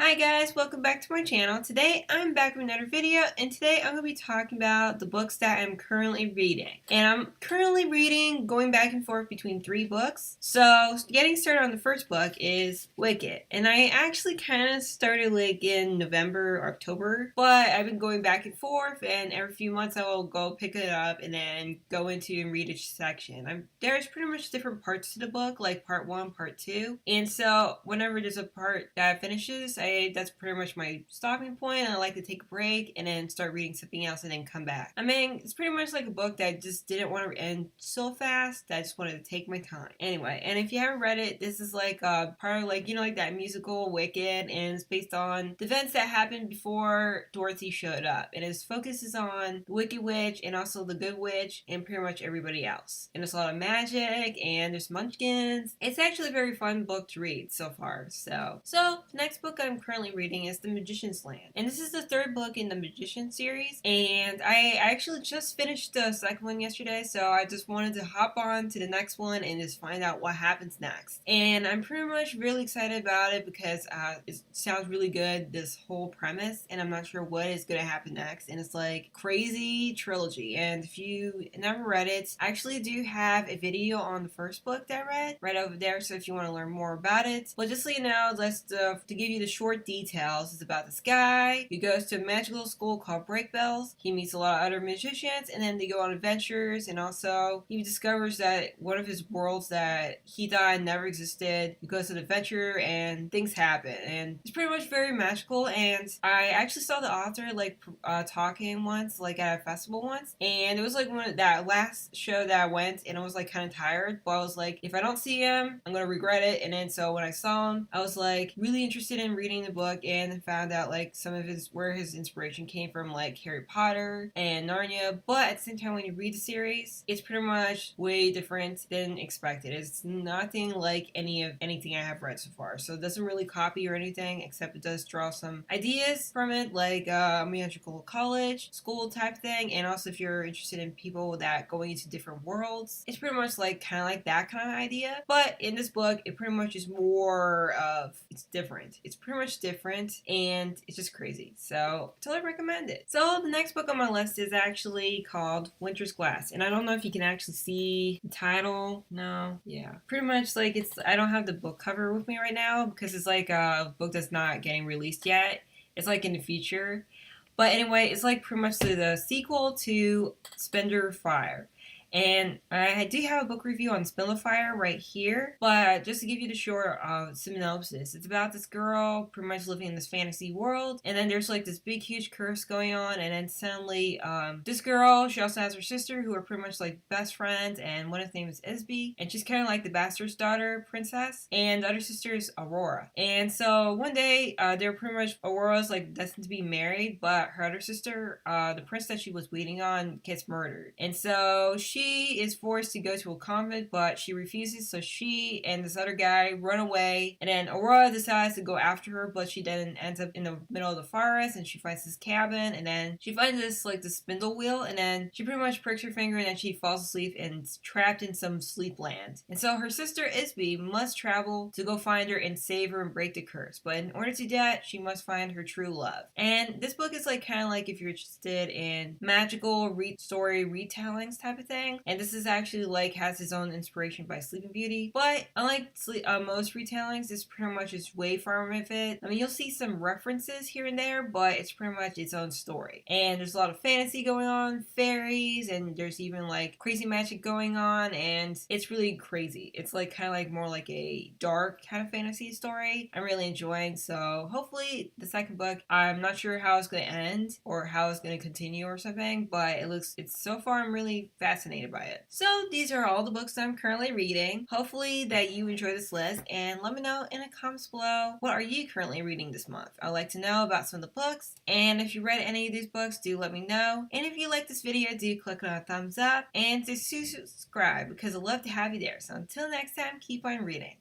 Hi guys, welcome back to my channel. Today I'm back with another video, and today I'm going to be talking about the books that I'm currently reading. And I'm currently reading, going back and forth between 3 books. So getting started on the first book is Wicked. And I actually kind of started like in November or October, but I've been going back and forth, and every few months I will go pick it up and then go into and read each section. There's pretty much different parts to the book, like part 1, part 2. And so whenever there's a part that finishes, that's pretty much my stopping point, and I like to take a break and then start reading something else and then come back. I mean, it's pretty much like a book that I just didn't want to end so fast that I just wanted to take my time. Anyway, and if you haven't read it, this is like part of like that musical Wicked, and it's based on the events that happened before Dorothy showed up. And its focus is on the Wicked Witch and also the Good Witch and pretty much everybody else. And there's a lot of magic and there's munchkins. It's actually a very fun book to read so far. So the next book I'm currently reading is The Magician's Land. And this is the 3rd book in the Magician series. And I actually just finished the 2nd one yesterday, so I just wanted to hop on to the next one and just find out what happens next. And I'm pretty much really excited about it because it sounds really good, this whole premise, and I'm not sure what is going to happen next. And it's like crazy trilogy. And if you never read it, I actually do have a video on the first book that I read right over there, so if you want to learn more about it. But just so you know, to give you the short details, it's about this guy who goes to a magical school called Break Bells. He meets a lot of other magicians, and then they go on adventures, and also he discovers that one of his worlds that he thought never existed. He goes on an adventure and things happen, and it's pretty much very magical. And I actually saw the author talking once, like at a festival once, and it was like one of that last show that I went, and I was like kind of tired, but I was like, if I don't see him, I'm gonna regret it. And then so when I saw him, I was like really interested in reading the book and found out like some of where his inspiration came from, like Harry Potter and Narnia. But at the same time, when you read the series, it's pretty much way different than expected. It's nothing like anything I have read so far. So it doesn't really copy or anything, except it does draw some ideas from it, like a magical college school type thing. And also if you're interested in people that going into different worlds, it's pretty much like kind of like that kind of idea. But in this book, it pretty much is more of, it's different. It's pretty much different, and it's just crazy. So totally recommend it. So the next book on my list is actually called Winter's Glass, and I don't know if you can actually see the title. No, yeah, pretty much like I don't have the book cover with me right now because it's like a book that's not getting released yet. It's like in the future. But anyway, it's like pretty much the sequel to Spender Fire. And I do have a book review on Spell of Fire right here, but just to give you the short synopsis, it's about this girl pretty much living in this fantasy world, and then there's like this big huge curse going on, and then suddenly this girl, she also has her sister who are pretty much like best friends, and one of the names is Isby, and she's kind of like the bastard's daughter princess, and the other sister is Aurora. And so one day they're pretty much, Aurora's like destined to be married, but her other sister, the prince that she was waiting on, gets murdered, and so she is forced to go to a convent, but she refuses, so she and this other guy run away, and then Aurora decides to go after her, but she then ends up in the middle of the forest, and she finds this cabin, and then she finds this spindle wheel, and then she pretty much pricks her finger, and then she falls asleep and is trapped in some sleep land. And so her sister Isby must travel to go find her and save her and break the curse, but in order to do that, she must find her true love. And this book is like kind of like if you're interested in magical story retellings type of thing. And this is actually like has its own inspiration by Sleeping Beauty, but unlike most retellings, this pretty much is way far from it. I mean, you'll see some references here and there, but it's pretty much its own story. And there's a lot of fantasy going on, fairies, and there's even like crazy magic going on, and it's really crazy. It's like kind of like more like a dark kind of fantasy story. I'm really enjoying. So hopefully the 2nd book, I'm not sure how it's going to end or how it's going to continue or something, but it's so far I'm really fascinated by it. So these are all the books that I'm currently reading. Hopefully that you enjoy this list, and let me know in the comments below, what are you currently reading this month? I'd like to know about some of the books, and if you read any of these books, do let me know. And if you like this video, do click on a thumbs up and to subscribe because I'd love to have you there. So until next time, keep on reading.